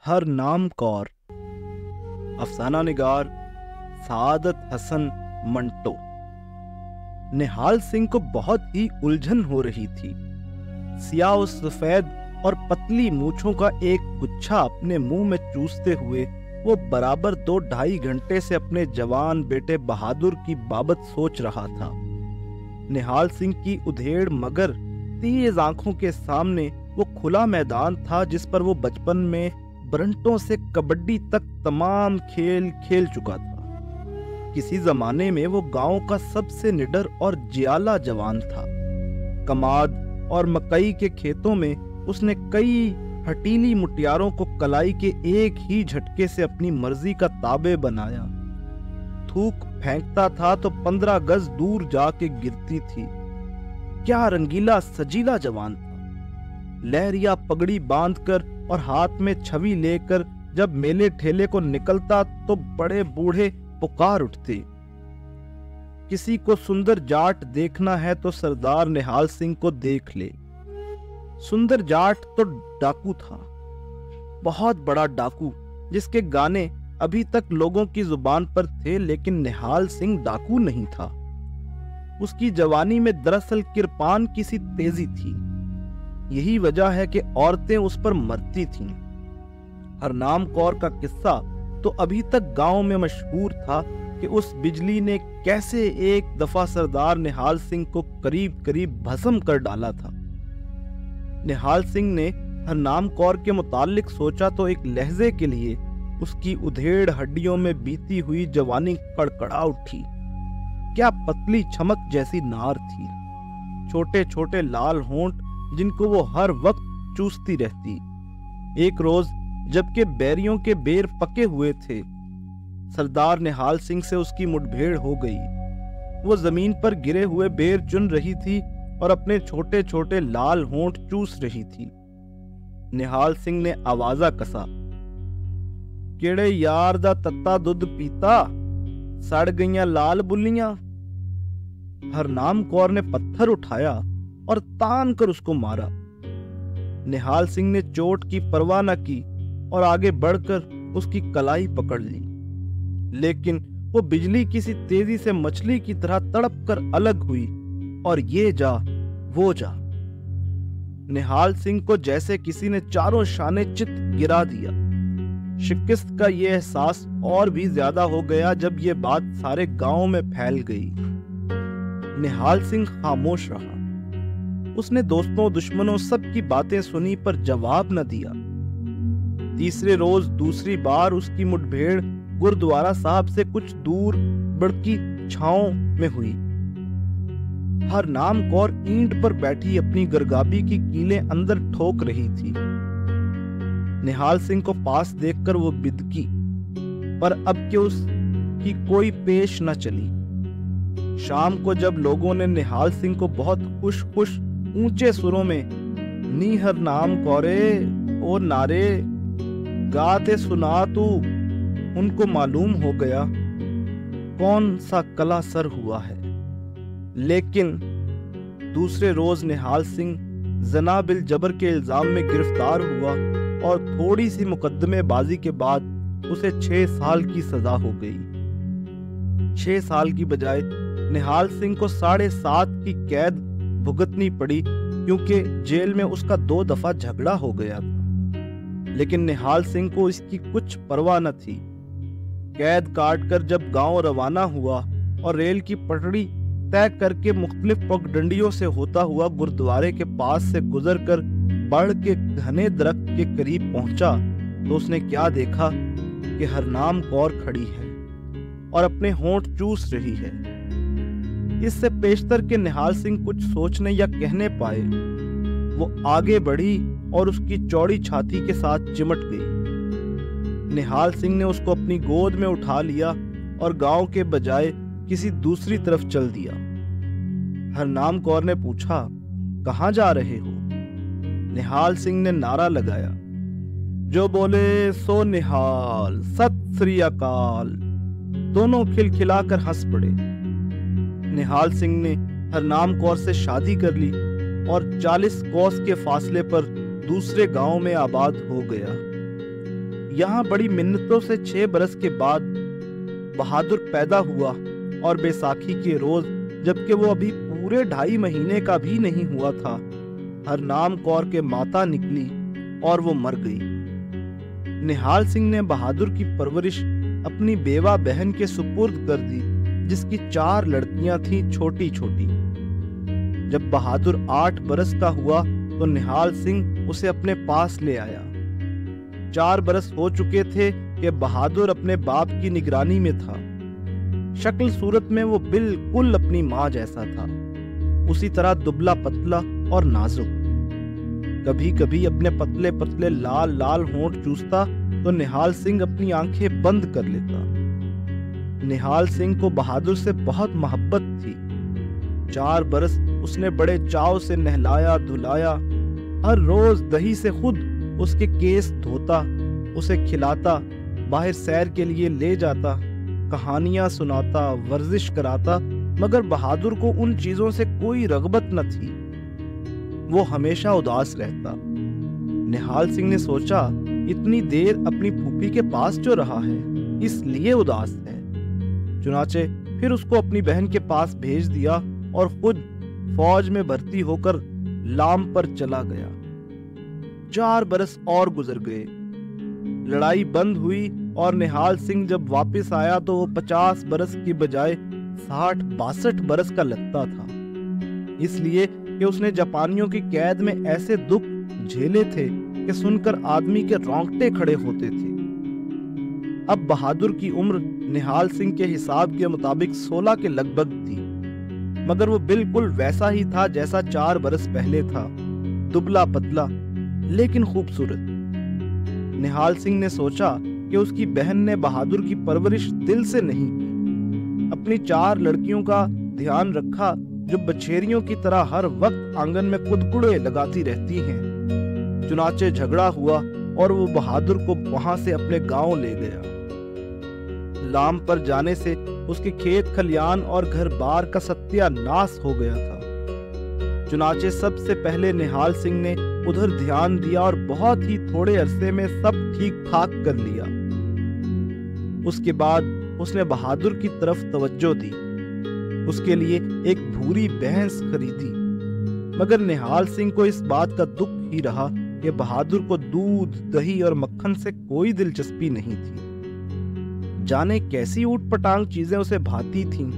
हरनाम कौर। अफसाना निगार सादत हसन मंटो। निहाल सिंह को बहुत ही उलझन हो रही थी। सियाह और सफेद और पतली मूछों का एक गुच्छा अपने मुंह में चूसते हुए वो बराबर 2-2.5 घंटे से अपने जवान बेटे बहादुर की बाबत सोच रहा था। निहाल सिंह की उधेड़ मगर तेज आंखों के सामने वो खुला मैदान था जिस पर वो बचपन में बरंटों से कबड्डी तक तमाम खेल खेल चुका था। किसी जमाने में वो गांव का सबसे निडर और जियाला जवान था। कमाद और मकई के खेतों में उसने कई हटीली मुटियारों को कलाई के एक ही झटके से अपनी मर्जी का ताबे बनाया। थूक फेंकता था तो 15 गज दूर जाके गिरती थी। क्या रंगीला सजीला जवान था। लहरिया पगड़ी बांधकर और हाथ में छवि लेकर जब मेले ठेले को निकलता तो बड़े बूढ़े पुकार उठते। किसी को सुंदर जाट देखना है तो सरदार निहाल सिंह को देख ले। सुंदर जाट तो डाकू था, बहुत बड़ा डाकू, जिसके गाने अभी तक लोगों की जुबान पर थे, लेकिन निहाल सिंह डाकू नहीं था। उसकी जवानी में दरअसल किरपान की सी तेजी थी। यही वजह है कि औरतें उस पर मरती थीं। हरनाम कौर का किस्सा तो अभी तक गांव में मशहूर था कि उस बिजली ने कैसे एक दफा सरदार निहाल सिंह को करीब करीब भस्म कर डाला था। निहाल सिंह ने हरनाम कौर के मुतालिक सोचा तो एक लहजे के लिए उसकी उधेड़ हड्डियों में बीती हुई जवानी कड़कड़ा उठी। क्या पतली छमक जैसी नार थी, छोटे छोटे लाल होंठ जिनको वो हर वक्त चूसती रहती। एक रोज जबकि बैरियों के बेर पके हुए थे, सरदार निहाल सिंह से उसकी मुठभेड़ हो गई। वो जमीन पर गिरे हुए बेर चुन रही थी और अपने छोटे छोटे लाल होंठ चूस रही थी। निहाल सिंह ने आवाजा कसा, केड़े यार दा तत्ता दुध पीता, सड़ गईयां लाल बुल्लियां। हरनाम कौर ने पत्थर उठाया और तान कर उसको मारा। निहाल सिंह ने चोट की परवाह न की और आगे बढ़कर उसकी कलाई पकड़ ली, लेकिन वो बिजली की सी तेजी से मछली की तरह तड़प कर अलग हुई और ये जा वो जा। निहाल सिंह को जैसे किसी ने चारों शाने चित गिरा दिया। शिकस्त का ये एहसास और भी ज्यादा हो गया जब ये बात सारे गांव में फैल गई। निहाल सिंह खामोश रहा। उसने दोस्तों दुश्मनों सबकी बातें सुनी पर जवाब न दिया। तीसरे रोज दूसरी बार उसकी मुठभेड़ गुरुद्वारा साहब से कुछ दूर बड़की छांव में हुई। हरनाम कौर ईंट पर बैठी अपनी गरगाबी की कीलें अंदर ठोक रही थी। निहाल सिंह को पास देखकर वो बिदकी, पर अब के उसकी कोई पेश न चली। शाम को जब लोगों ने निहाल सिंह को बहुत खुश खुश ऊंचे सुरों में नी हरनाम कौरे ओ नारे गाते सुना तू, उनको मालूम हो गया कौन सा कला सर हुआ है। लेकिन दूसरे रोज निहाल सिंह जना बिल जबर के इल्जाम में गिरफ्तार हुआ और थोड़ी सी मुकदमेबाजी के बाद उसे 6 साल की सजा हो गई। 6 साल की बजाय निहाल सिंह को 7.5 की कैद भुगतनी पड़ी, क्योंकि जेल में उसका 2 दफा झगड़ा हो गया था। लेकिन निहाल सिंह को इसकी कुछ परवाह न थी। कैद काट कर जब गांव रवाना हुआ और रेल की पटड़ी तय करके मुख्तलिफ पगडंडियों से होता हुआ गुरुद्वारे के पास से गुजरकर बढ़ के घने दरख्त के करीब पहुंचा, तो उसने क्या देखा कि हरनाम कौर खड़ी है और अपने होंठ चूस रही है। इससे पेशतर के निहाल सिंह कुछ सोचने या कहने पाए। वो आगे बढ़ी और उसकी चौड़ी छाती के साथ चिमट गई। निहाल सिंह ने उसको अपनी गोद में उठा लिया और गांव के बजाय किसी दूसरी तरफ चल दिया। हरनाम कौर ने पूछा, कहां जा रहे हो? निहाल सिंह ने नारा लगाया, जो बोले सो निहाल, सत श्री अकाल। दोनों खिलखिलाकर हंस पड़े। निहाल सिंह ने हरनाम कौर से शादी कर ली और 40 कोस के फासले पर दूसरे गांव में आबाद हो गया। यहाँ बड़ी मिन्नतों से 6 बरस के बाद बहादुर पैदा हुआ और बैसाखी के रोज, जबकि वो अभी पूरे 2.5 महीने का भी नहीं हुआ था, हरनाम कौर के माता निकली और वो मर गई। निहाल सिंह ने बहादुर की परवरिश अपनी बेवा बहन के सुपुर्द कर दी, जिसकी 4 लड़कियां थीं छोटी छोटी। जब बहादुर 8 बरस का हुआ तो निहाल सिंह उसे अपने पास ले आया। 4 बरस हो चुके थे कि बहादुर अपने बाप की निगरानी में था। शक्ल सूरत में वो बिल्कुल अपनी माँ जैसा था, उसी तरह दुबला पतला और नाजुक। कभी कभी अपने पतले पतले लाल लाल होंठ चूसता तो निहाल सिंह अपनी आंखें बंद कर लेता। निहाल सिंह को बहादुर से बहुत मोहब्बत थी। 4 बरस उसने बड़े चाव से नहलाया धुलाया, हर रोज दही से खुद उसके केस धोता, उसे खिलाता, बाहर सैर के लिए ले जाता, कहानियां सुनाता, वर्जिश कराता, मगर बहादुर को उन चीजों से कोई रगबत न थी। वो हमेशा उदास रहता। निहाल सिंह ने सोचा, इतनी देर अपनी फूफी के पास जो रहा है, इसलिए उदास है। चुनाचे फिर उसको अपनी बहन के पास भेज दिया और खुद फौज में भर्ती होकर लाम पर चला गया। 4 बरस और गुजर गए। लड़ाई बंद हुई और निहाल सिंह जब वापस आया तो वो 50 बरस की बजाय 60-62 बरस का लगता था, इसलिए कि उसने जापानियों की कैद में ऐसे दुख झेले थे कि सुनकर आदमी के रोंगटे खड़े होते थे। अब बहादुर की उम्र निहाल सिंह के हिसाब के मुताबिक 16 के लगभग थी, मगर वो बिल्कुल वैसा ही था जैसा 4 बरस पहले था, दुबला पतला लेकिन खूबसूरत। निहाल सिंह ने सोचा कि उसकी बहन ने बहादुर की परवरिश दिल से नहीं की। अपनी 4 लड़कियों का ध्यान रखा जो बछेरियों की तरह हर वक्त आंगन में कुदकुड़े लगाती रहती हैं। चुनाचे झगड़ा हुआ और वो बहादुर को वहां से अपने गांव ले गया। लाम पर जाने से उसके खेत खलियान और घर बार का सत्यानाश हो गया था। चुनाचे सबसे पहले निहाल सिंह ने उधर ध्यान दिया और बहुत ही थोड़े अरसे में सब ठीक ठाक कर लिया। उसके बाद उसने बहादुर की तरफ तवज्जो दी, उसके लिए एक भूरी भैंस खरीदी, मगर निहाल सिंह को इस बात का दुख ही रहा कि बहादुर को दूध, दही और मक्खन से कोई दिलचस्पी नहीं थी। जाने कैसी ऊटपटांग चीजें उसे भाती थीं।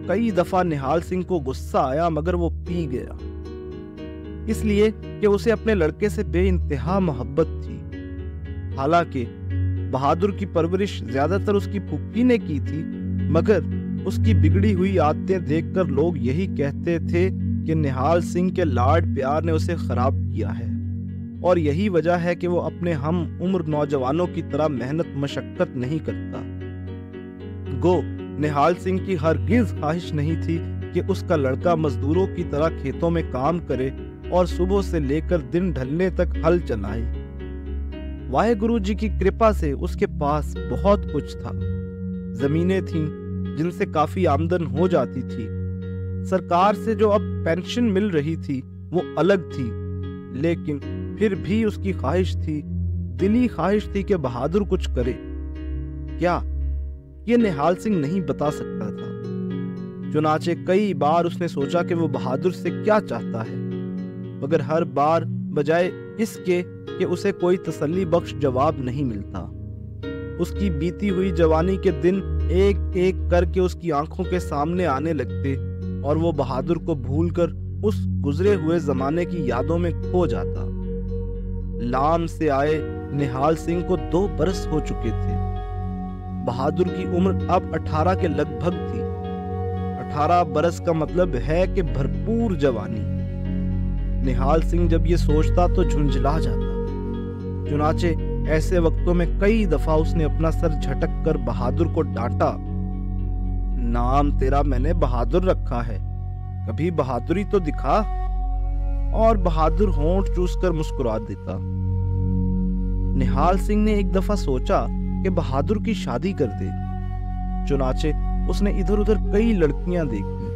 कई दफा निहाल सिंह को गुस्सा आया, मगर वो पी गया, इसलिए कि उसे अपने लड़के से बेइंतहा मोहब्बत थी। हालांकि बहादुर की परवरिश ज्यादातर उसकी फूफी ने की थी, मगर उसकी बिगड़ी हुई आदतें देखकर लोग यही कहते थे कि निहाल सिंह के लाड प्यार ने उसे खराब किया है, और यही वजह है कि वो अपने हम उम्र नौजवानों की तरह मेहनत मशक्कत नहीं करता। गो निहाल सिंह की हरगिज ख्वाहिश नहीं थी कि उसका लड़का मजदूरों की तरह खेतों में काम करे और सुबह से लेकर दिन ढलने तक हल चलाए। वाहेगुरु जी की कृपा से उसके पास बहुत कुछ था। जमीनें थीं जिनसे काफी आमदन हो जाती थी। सरकार से जो अब पेंशन मिल रही थी वो अलग थी, लेकिन फिर भी उसकी ख्वाहिश थी, दिली ख्वाहिश थी कि बहादुर कुछ करे। क्या ये निहाल सिंह नहीं बता सकता था। चुनाचे कई बार उसने सोचा कि वो बहादुर से क्या चाहता है, मगर हर बार बजाय इसके कि उसे कोई तसल्ली बख्श जवाब नहीं मिलता। उसकी बीती हुई जवानी के दिन एक एक करके उसकी आंखों के सामने आने लगते और वो बहादुर को भूलकर उस गुजरे हुए जमाने की यादों में खो जाता। लाम से आए निहाल सिंह को 2 बरस हो चुके थे। बहादुर की उम्र अब 18 के लगभग थी। 18 बरस का मतलब है कि भरपूर जवानी। निहाल सिंह जब ये सोचता तो झुंझला जाता। चुनाचे ऐसे वक्तों में कई दफा उसने अपना सर झटक कर बहादुर को डांटा। नाम तेरा मैंने बहादुर रखा है, कभी बहादुरी तो दिखा। और बहादुर होंठ चूसकर मुस्कुरा देता। निहाल सिंह ने एक दफा सोचा कि बहादुर की शादी कर दे। चुनाचे उसने इधर उधर कई लड़कियां देखी,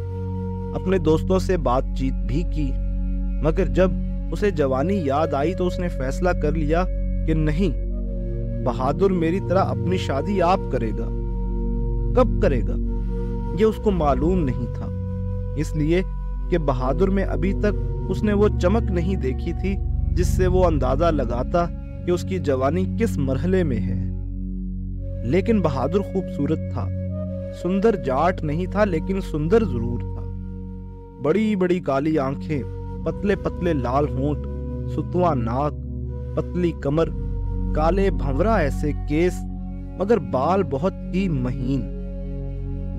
अपने दोस्तों से बातचीत भी की, मगर जब उसे जवानी याद आई तो उसने फैसला कर लिया कि नहीं, बहादुर मेरी तरह अपनी शादी आप करेगा। कब करेगा ये उसको मालूम नहीं था, इसलिए कि बहादुर में अभी तक उसने वो चमक नहीं देखी थी जिससे वो अंदाजा लगाता कि उसकी जवानी किस मरहले में है। लेकिन बहादुर खूबसूरत था, सुंदर जाट नहीं था लेकिन सुंदर जरूर था। बड़ी बड़ी काली आंखें, पतले पतले लाल होंठ, सुतवा नाक, पतली कमर, काले भंवरा ऐसे केस, मगर बाल बहुत ही महीन।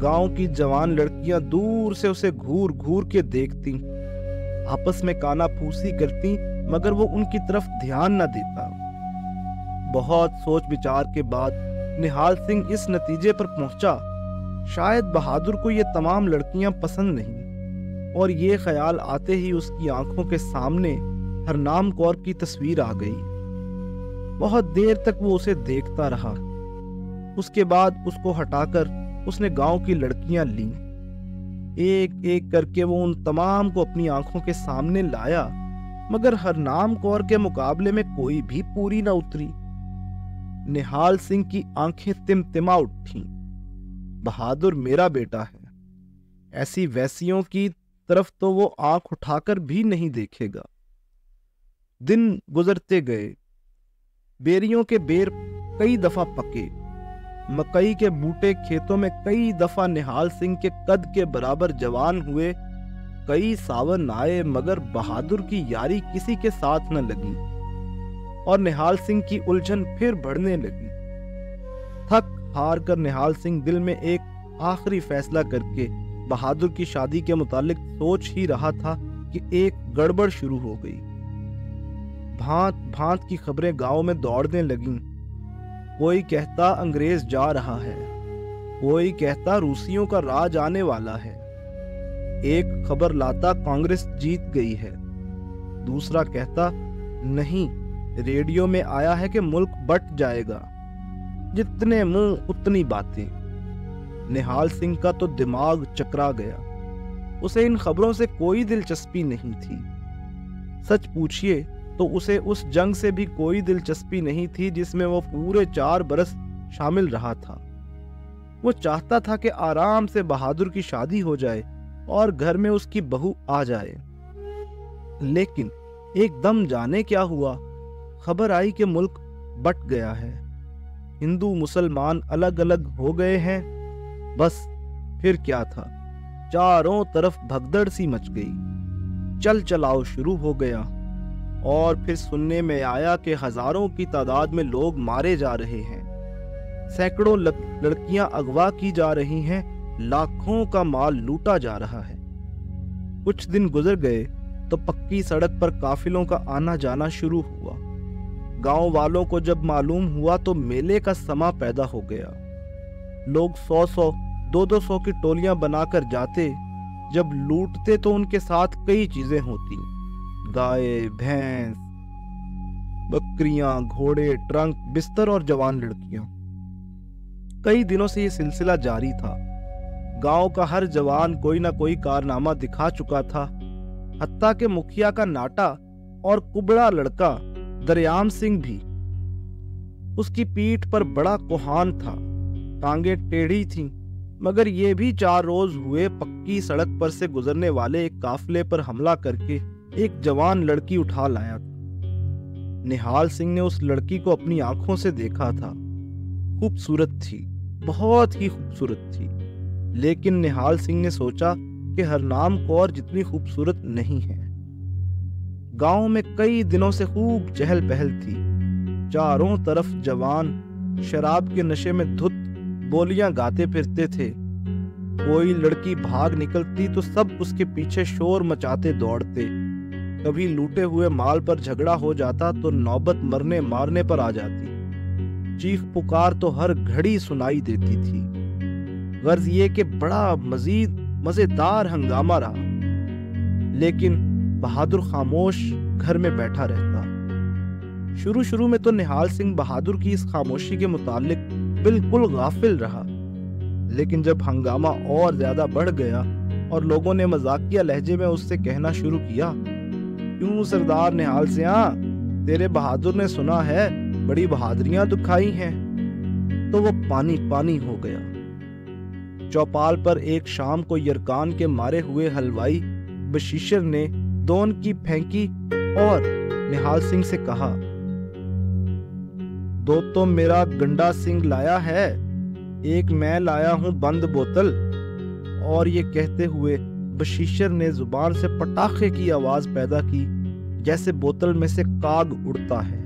गांव की जवान लड़कियां दूर से उसे घूर घूर के देखती, आपस में काना फूसी करती, मगर वो उनकी तरफ ध्यान न देता। बहुत सोच विचार के बाद निहाल सिंह इस नतीजे पर पहुंचा, शायद बहादुर को ये तमाम लड़कियां पसंद नहीं, और ये ख्याल आते ही उसकी आंखों के सामने हरनाम कौर की तस्वीर आ गई। बहुत देर तक वो उसे देखता रहा। उसके बाद उसको हटाकर उसने गांव की लड़कियां लीं। एक एक करके वो उन तमाम को अपनी आंखों के सामने लाया, मगर हरनाम कौर के मुकाबले में कोई भी पूरी न उतरी। निहाल सिंह की आंखें तिमतिमा उठी। बहादुर मेरा बेटा है, ऐसी वैसियों की तरफ तो वो आंख उठाकर भी नहीं देखेगा। दिन गुजरते गए, बेरियों के बेर कई दफा पके, मकई के बूटे खेतों में कई दफा निहाल सिंह के कद के बराबर जवान हुए। कई सावन आए, मगर बहादुर की यारी किसी के साथ न लगी और निहाल सिंह की उलझन फिर बढ़ने लगी। थक हार कर निहाल सिंह दिल में एक आखिरी फैसला करके बहादुर की शादी के मुतालिक सोच ही रहा था कि एक गड़बड़ शुरू हो गई। भांत भांत की खबरें गांव में दौड़ने लगीं। कोई कहता अंग्रेज जा रहा है, कोई कहता रूसियों का राज आने वाला है। एक खबर लाता कांग्रेस जीत गई है, दूसरा कहता नहीं, रेडियो में आया है कि मुल्क बट जाएगा। जितने मुंह उतनी बातें। निहाल सिंह का तो दिमाग चकरा गया। उसे इन खबरों से कोई दिलचस्पी नहीं थी। सच पूछिए तो उसे उस जंग से भी कोई दिलचस्पी नहीं थी जिसमें वो पूरे 4 बरस शामिल रहा था। वो चाहता था कि आराम से बहादुर की शादी हो जाए और घर में उसकी बहू आ जाए। लेकिन एकदम जाने क्या हुआ, खबर आई कि मुल्क बट गया है, हिंदू मुसलमान अलग अलग हो गए हैं। बस फिर क्या था, चारों तरफ भगदड़ सी मच गई। चल चलाओ शुरू हो गया और फिर सुनने में आया कि हजारों की तादाद में लोग मारे जा रहे हैं, सैकड़ों लड़कियां अगवा की जा रही हैं, लाखों का माल लूटा जा रहा है। कुछ दिन गुजर गए तो पक्की सड़क पर काफिलों का आना जाना शुरू हुआ। गांव वालों को जब मालूम हुआ तो मेले का समा पैदा हो गया। लोग 100-100, 200-200 की टोलियां बनाकर जाते। जब लूटते तो उनके साथ कई चीजें होती, गाय, भैंस, बकरियां, घोड़े, ट्रंक, बिस्तर और जवान लड़कियां। कई दिनों से ये सिलसिला जारी था। गांव का हर जवान कोई ना कोई कारनामा दिखा चुका था। हत्ता के मुखिया का नाटा और कुबड़ा लड़का दरियाम सिंह भी। उसकी पीठ पर बड़ा कोहान था, टांगें टेढ़ी थीं, मगर ये भी 4 रोज हुए पक्की सड़क पर से गुजरने वाले एक काफिले पर हमला करके एक जवान लड़की उठा लाया था। निहाल सिंह ने उस लड़की को अपनी आंखों से देखा था। खूबसूरत थी, बहुत ही खूबसूरत थी, लेकिन निहाल सिंह ने सोचा कि हरनाम कौर जितनी खूबसूरत नहीं है। गांव में कई दिनों से खूब चहल पहल थी। चारों तरफ जवान शराब के नशे में धुत बोलियां गाते फिरते थे। कोई लड़की भाग निकलती तो सब उसके पीछे शोर मचाते दौड़ते। कभी लूटे हुए माल पर झगड़ा हो जाता तो नौबत मरने मारने पर आ जाती। चीख पुकार तो हर घड़ी सुनाई देती थी। गर्ज ये कि बड़ा मजेदार हंगामा रहा, लेकिन बहादुर खामोश घर में बैठा रहता। शुरू शुरू में तो निहाल सिंह बहादुर की इस खामोशी के मुतालिक बिल्कुल गाफिल रहा, लेकिन जब हंगामा और ज्यादा बढ़ गया और लोगों ने मजाकिया लहजे में उससे कहना शुरू किया, क्यों सरदार निहाल सिंह, तेरे बहादुर ने सुना है बड़ी बहादुरियां दिखाई हैं, तो वो पानी पानी हो गया। चौपाल पर एक शाम को यरकान के मारे हुए हलवाई बशीर ने दोन की फेंकी और निहाल सिंह से कहा, दो तो मेरा गंडा सिंह लाया है, एक मैं लाया हूं बंद बोतल। और ये कहते हुए बशीर ने जुबान से पटाखे की आवाज पैदा की, जैसे बोतल में से काग उड़ता है।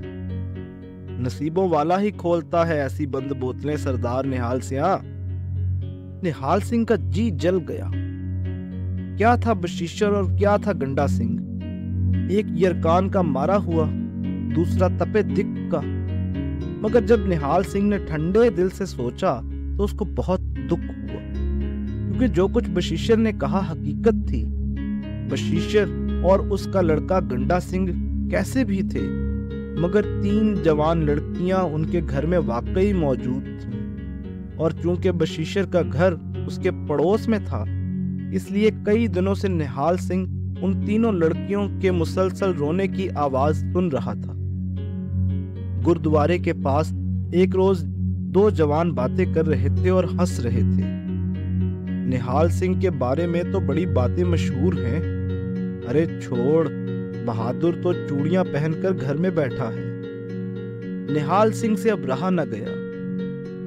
नसीबों वाला ही खोलता है ऐसी बंद बोतलें सरदार निहाल सिंह। निहाल सिंह का जी जल गया। क्या था बशीर और क्या था गंडा सिंह? एक यरकान का मारा हुआ, दूसरा तपे दिक का। मगर जब निहाल सिंह ने ठंडे दिल से सोचा तो उसको बहुत दुख हुआ, क्योंकि जो कुछ बशीर ने कहा हकीकत थी। बशीर और उसका लड़का गंडा सिंह कैसे भी थे, मगर 3 जवान लड़कियां उनके घर में वाकई मौजूद थीं। और चूंकि बशीर का घर उसके पड़ोस में था, इसलिए कई दिनों से निहाल सिंह उन तीनों लड़कियों के मुसलसल रोने की आवाज सुन रहा था। गुरुद्वारे के पास एक रोज 2 जवान बातें कर रहे थे और हंस रहे थे। निहाल सिंह के बारे में तो बड़ी बातें मशहूर हैं। अरे छोड़, बहादुर तो चूड़ियां पहनकर घर में बैठा है। निहाल सिंह से अब रहा न गया।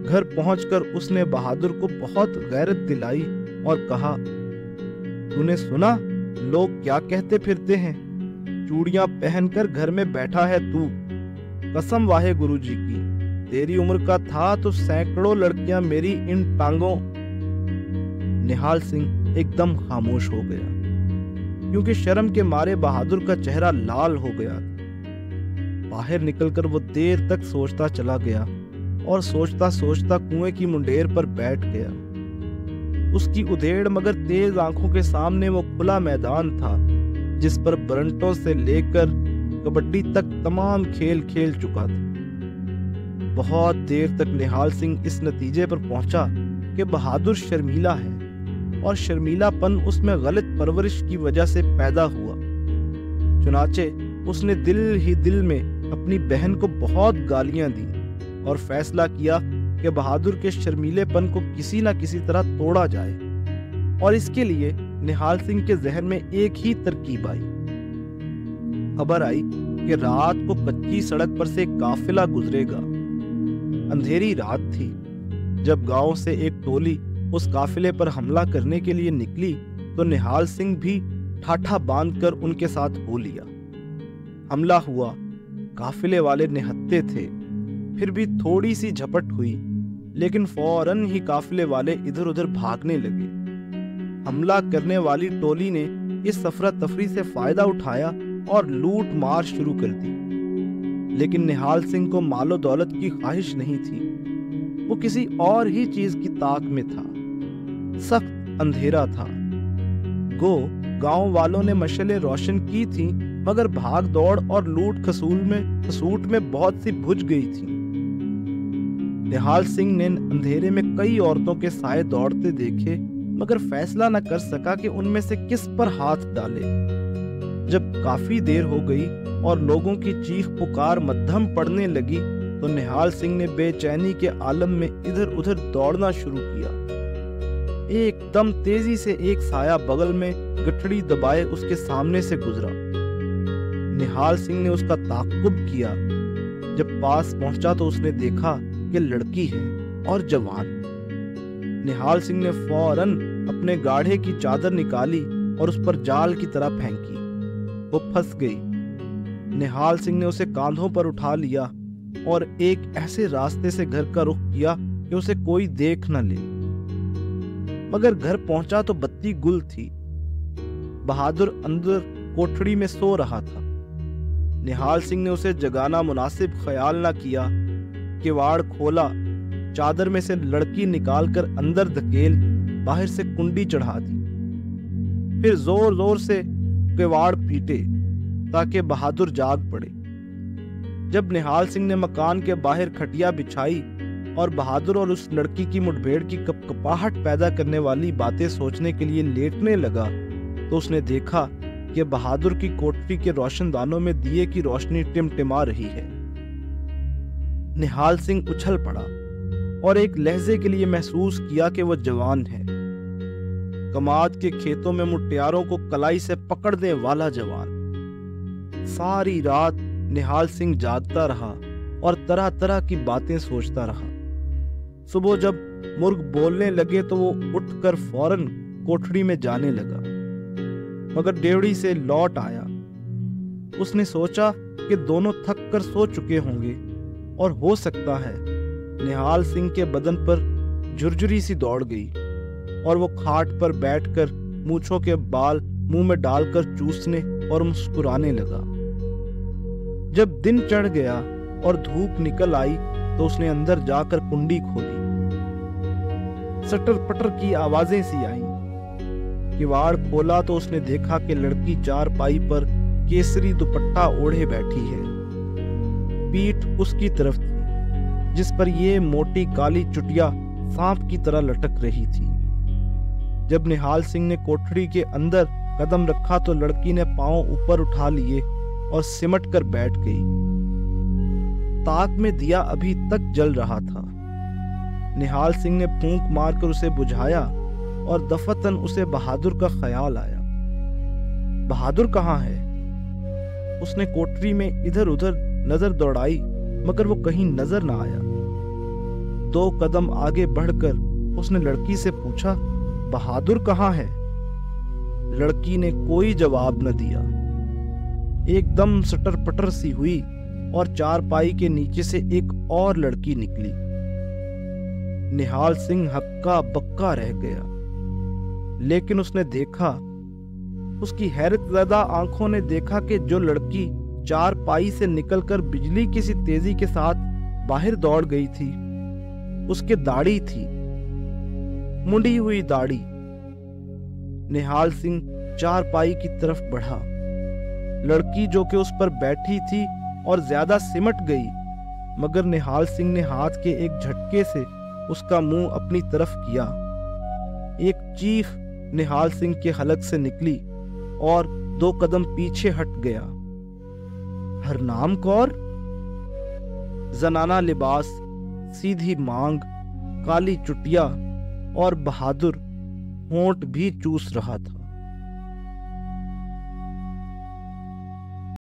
घर पहुंचकर उसने बहादुर को बहुत गैरत दिलाई और कहा, तूने सुना लोग क्या कहते फिरते हैं? चूड़ियां पहनकर घर में बैठा है तू। कसम वाहे गुरु जी की, तेरी उम्र का था तो सैकड़ों लड़कियां मेरी इन टांगों। निहाल सिंह एकदम खामोश हो गया, क्योंकि शर्म के मारे बहादुर का चेहरा लाल हो गया। बाहर निकलकर वो देर तक सोचता चला गया और सोचता सोचता कुएं की मुंडेर पर बैठ गया। उसकी उधेड़ मगर तेज आंखों के सामने वो खुला मैदान था, जिस पर बरंटों से लेकर कबड्डी तक तमाम खेल खेल चुका था। बहुत देर तक निहाल सिंह इस नतीजे पर पहुंचा कि बहादुर शर्मीला है, और शर्मीलापन उसमें गलत परवरिश की वजह से पैदा हुआ। चुनाचे उसने दिल ही दिल में अपनी बहन को बहुत गालियां दी और फैसला किया कि बहादुर के शर्मीलेपन को किसी न किसी तरह तोड़ा जाए। और इसके लिए निहाल सिंह के जहन में एक ही तरकीब आई। खबर आई कि रात को कच्ची सड़क पर से एक काफिला गुजरेगा। अंधेरी रात थी। जब गांव से एक टोली उस काफिले पर हमला करने के लिए निकली तो निहाल सिंह भी ठाठा बांधकर उनके साथ हो लिया। हमला हुआ। काफिले वाले निहत्थे थे। फिर भी थोड़ी सी झपट हुई, लेकिन फौरन ही काफिले वाले इधर उधर भागने लगे। हमला करने वाली टोली ने इस अफरा तफरी से फायदा उठाया और लूट मार शुरू कर दी। लेकिन निहाल सिंह को मालो दौलत की ख्वाहिश नहीं थी। वो किसी और ही चीज की ताक में था। सख्त अंधेरा था। गांव वालों ने मशालें रोशन की थी, मगर भाग दौड़ और लूट खसूट में बहुत सी बुझ गई थी। निहाल सिंह ने अंधेरे में कई औरतों के साए दौड़ते देखे, मगर फैसला न कर सका कि उनमें से किस पर हाथ डाले। जब काफी देर हो गई और लोगों की चीख पुकार मध्यम पड़ने लगी तो निहाल सिंह ने बेचैनी के आलम में इधर उधर दौड़ना शुरू किया। एकदम तेजी से एक साया बगल में गठड़ी दबाए उसके सामने से गुजरा। निहाल सिंह ने उसका ताक़ुब किया। जब पास पहुंचा तो उसने देखा कि लड़की है और जवान। निहाल सिंह ने फौरन अपने गाढ़े की चादर निकाली और उस पर जाल की तरह फेंकी। वो फंस गई। निहाल सिंह ने उसे कांधों पर उठा लिया और एक ऐसे रास्ते से घर का रुख किया कि उसे कोई देख न ले। मगर घर पहुंचा तो बत्ती गुल थी। बहादुर अंदर कोठड़ी में सो रहा था। निहाल सिंह ने उसे जगाना मुनासिब ख्याल न किया। किवाड़ खोला, चादर में से लड़की निकालकर अंदर धकेल बाहर से कुंडी चढ़ा दी। फिर जोर जोर से किवाड़ पीटे ताकि बहादुर जाग पड़े। जब निहाल सिंह ने मकान के बाहर खटिया बिछाई और बहादुर और उस लड़की की मुठभेड़ की कपकपाहट पैदा करने वाली बातें सोचने के लिए लेटने लगा तो उसने देखा कि बहादुर की कोठरी के रोशनदानों में दिए की रोशनी टिमटिमा रही है। निहाल सिंह उछल पड़ा और एक लहजे के लिए महसूस किया कि वो जवान है, कमाद के खेतों में मुटियारों को कलाई से पकड़ने वाला जवान। सारी रात निहाल सिंह जागता रहा और तरह तरह की बातें सोचता रहा। सुबह जब मुर्ग बोलने लगे तो वो उठकर फौरन कोठड़ी में जाने लगा, मगर डेवढ़ी से लौट आया। उसने सोचा कि दोनों थक कर सो चुके होंगे और हो सकता है निहाल सिंह के बदन पर झुरझुरी सी दौड़ गई और वो खाट पर बैठकर मूंछों के बाल मुंह में डालकर चूसने और मुस्कुराने लगा। जब दिन चढ़ गया और धूप निकल आई तो उसने अंदर जाकर कुंडी खोली। सटर पटर की आवाजें सी आईं। किवाड़ खोला तो उसने देखा कि लड़की चारपाई पर केसरी दुपट्टा ओढ़े बैठी है। पीठ उसकी तरफ थी, जिस पर ये मोटी काली चुटिया सांप की तरह लटक रही थी। जब निहाल सिंह ने कोठड़ी के अंदर कदम रखा तो लड़की ने पांव ऊपर उठा लिए और सिमट कर बैठ गई। ताक में दिया अभी तक जल रहा था। निहाल सिंह ने फूंक मारकर उसे बुझाया और दफतन उसे बहादुर का ख्याल आया। बहादुर कहाँ है? उसने कोठरी में इधर उधर नजर दौड़ाई, मगर वो कहीं नजर ना आया। 2 कदम आगे बढ़कर उसने लड़की से पूछा, बहादुर कहाँ है? लड़की ने कोई जवाब न दिया। एकदम सटर पटर सी हुई और चारपाई के नीचे से एक और लड़की निकली। निहाल सिंह हक्का बक्का रह गया, लेकिन उसने देखा, उसकी हैरतज़दा आंखों ने देखा कि जो लड़की चारपाई से निकलकर बिजली की सी तेजी के साथ बाहर दौड़ गई थी, उसके दाढ़ी थी, मुंडी हुई दाढ़ी। निहाल सिंह चारपाई की तरफ बढ़ा। लड़की जो कि उस पर बैठी थी और ज्यादा सिमट गई, मगर निहाल सिंह ने हाथ के एक झटके से उसका मुंह अपनी तरफ किया। एक चीख निहाल सिंह के हलक से निकली और 2 कदम पीछे हट गया। हरनाम कौर? जनाना लिबास, सीधी मांग, काली चुटिया और बहादुर होंठ भी चूस रहा था।